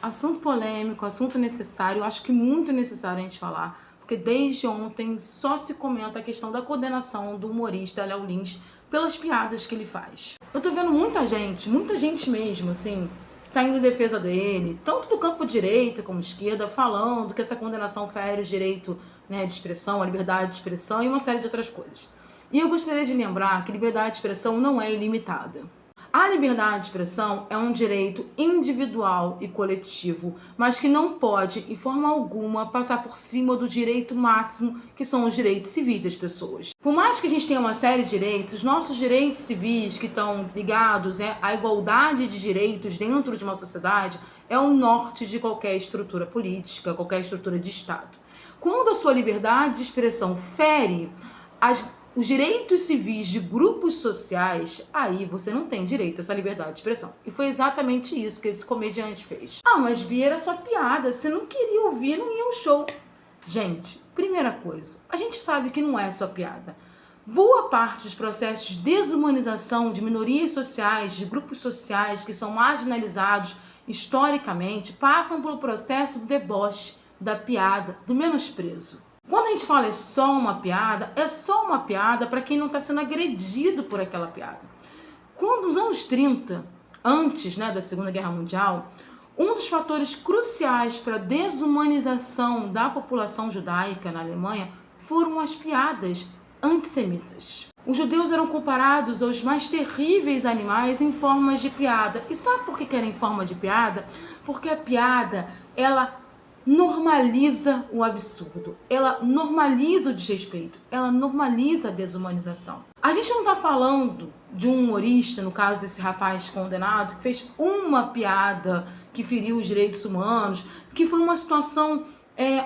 Assunto polêmico, assunto necessário, eu acho que muito necessário a gente falar, porque desde ontem só se comenta a questão da condenação do humorista Léo Lins pelas piadas que ele faz. Eu tô vendo muita gente mesmo, assim, saindo em defesa dele, tanto do campo direita como esquerda, falando que essa condenação fere o direito, né, de expressão, a liberdade de expressão e uma série de outras coisas. E eu gostaria de lembrar que liberdade de expressão não é ilimitada. A liberdade de expressão é um direito individual e coletivo, mas que não pode, em forma alguma, passar por cima do direito máximo, que são os direitos civis das pessoas. Por mais que a gente tenha uma série de direitos, nossos direitos civis que estão ligados à igualdade de direitos dentro de uma sociedade é o norte de qualquer estrutura política, qualquer estrutura de Estado. Quando a sua liberdade de expressão fere os direitos civis de grupos sociais, aí você não tem direito a essa liberdade de expressão. E foi exatamente isso que esse comediante fez. Ah, mas Bia, era só piada, você não queria ouvir, não ia ao show. Gente, primeira coisa, a gente sabe que não é só piada. Boa parte dos processos de desumanização de minorias sociais, de grupos sociais que são marginalizados historicamente, passam pelo processo do deboche, da piada, do menosprezo. Quando a gente fala é só uma piada para quem não está sendo agredido por aquela piada. Quando nos anos 30, antes, da Segunda Guerra Mundial, um dos fatores cruciais para a desumanização da população judaica na Alemanha foram as piadas antissemitas. Os judeus eram comparados aos mais terríveis animais em formas de piada. E sabe por que era em forma de piada? Porque a piada, ela normaliza o absurdo, ela normaliza o desrespeito, ela normaliza a desumanização. A gente não está falando de um humorista, no caso desse rapaz condenado, que fez uma piada que feriu os direitos humanos, que foi uma situação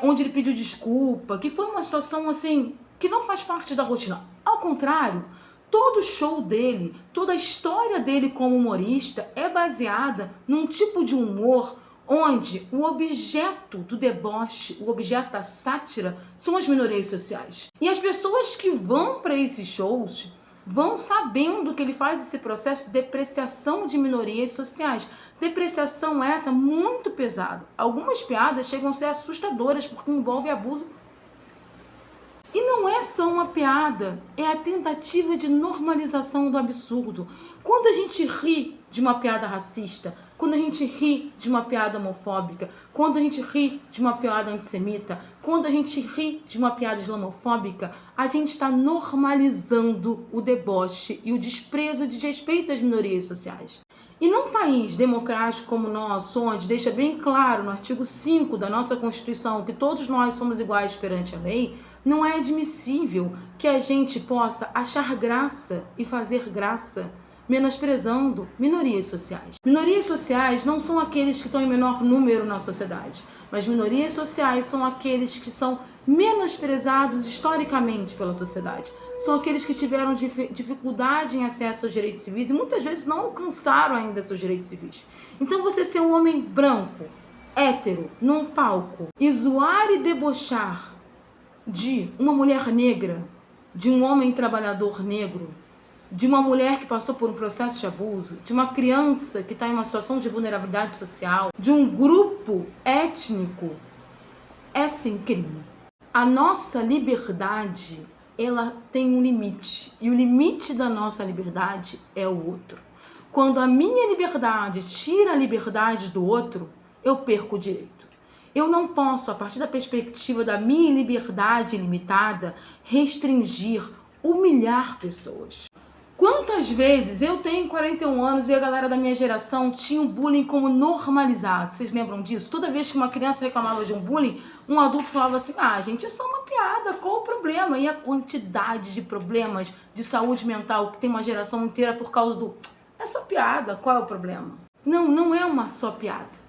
onde ele pediu desculpa, que foi uma situação assim que não faz parte da rotina. Ao contrário, todo o show dele, toda a história dele como humorista é baseada num tipo de humor onde o objeto do deboche, o objeto da sátira, são as minorias sociais. E as pessoas que vão para esses shows vão sabendo que ele faz esse processo de depreciação de minorias sociais. Depreciação essa muito pesada. Algumas piadas chegam a ser assustadoras porque envolve abuso. E não é só uma piada, é a tentativa de normalização do absurdo. Quando a gente ri de uma piada racista, quando a gente ri de uma piada homofóbica, quando a gente ri de uma piada antissemita, quando a gente ri de uma piada islamofóbica, a gente está normalizando o deboche e o desprezo e o desrespeito às minorias sociais. E num país democrático como o nosso, onde deixa bem claro no artigo 5 da nossa Constituição que todos nós somos iguais perante a lei, não é admissível que a gente possa achar graça e fazer graça menosprezando minorias sociais. Minorias sociais não são aqueles que estão em menor número na sociedade, mas minorias sociais são aqueles que são menosprezados historicamente pela sociedade. São aqueles que tiveram dificuldade em acesso aos direitos civis e muitas vezes não alcançaram ainda seus direitos civis. Então você ser um homem branco, hétero, num palco, e zoar e debochar de uma mulher negra, de um homem trabalhador negro, de uma mulher que passou por um processo de abuso, de uma criança que está em uma situação de vulnerabilidade social, de um grupo étnico, é sim crime. A nossa liberdade, ela tem um limite, e o limite da nossa liberdade é o outro. Quando a minha liberdade tira a liberdade do outro, eu perco o direito. Eu não posso, a partir da perspectiva da minha liberdade limitada, restringir, humilhar pessoas. Quantas vezes eu tenho 41 anos e a galera da minha geração tinha o bullying como normalizado? Vocês lembram disso? Toda vez que uma criança reclamava de um bullying, um adulto falava assim, gente, é só uma piada, qual o problema? E a quantidade de problemas de saúde mental que tem uma geração inteira por causa do é só piada, qual é o problema? Não, não é uma só piada.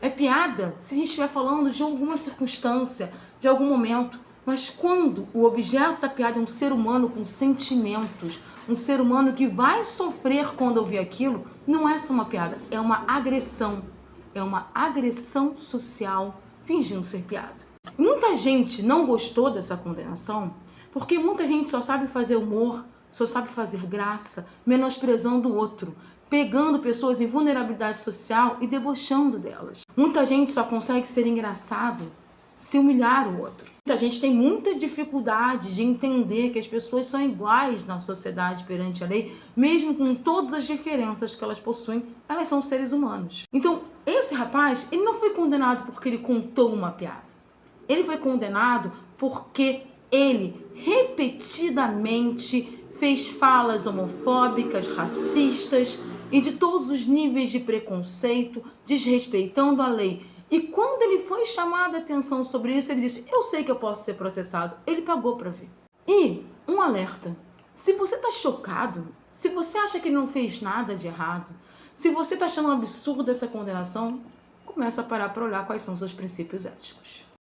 É piada se a gente estiver falando de alguma circunstância, de algum momento. Mas quando o objeto da piada é um ser humano com sentimentos, um ser humano que vai sofrer quando ouvir aquilo, não é só uma piada, é uma agressão. É uma agressão social fingindo ser piada. Muita gente não gostou dessa condenação porque muita gente só sabe fazer humor só sabe fazer graça, menosprezando o outro, pegando pessoas em vulnerabilidade social e debochando delas. Muita gente só consegue ser engraçado se humilhar o outro. Muita gente tem muita dificuldade de entender que as pessoas são iguais na sociedade perante a lei, mesmo com todas as diferenças que elas possuem, elas são seres humanos. Então, esse rapaz, ele não foi condenado porque ele contou uma piada. Ele foi condenado porque ele repetidamente fez falas homofóbicas, racistas e de todos os níveis de preconceito, desrespeitando a lei. E quando ele foi chamado a atenção sobre isso, ele disse: eu sei que eu posso ser processado. Ele pagou para ver. E um alerta: se você está chocado, se você acha que ele não fez nada de errado, se você está achando um absurdo essa condenação, começa a parar para olhar quais são os seus princípios éticos.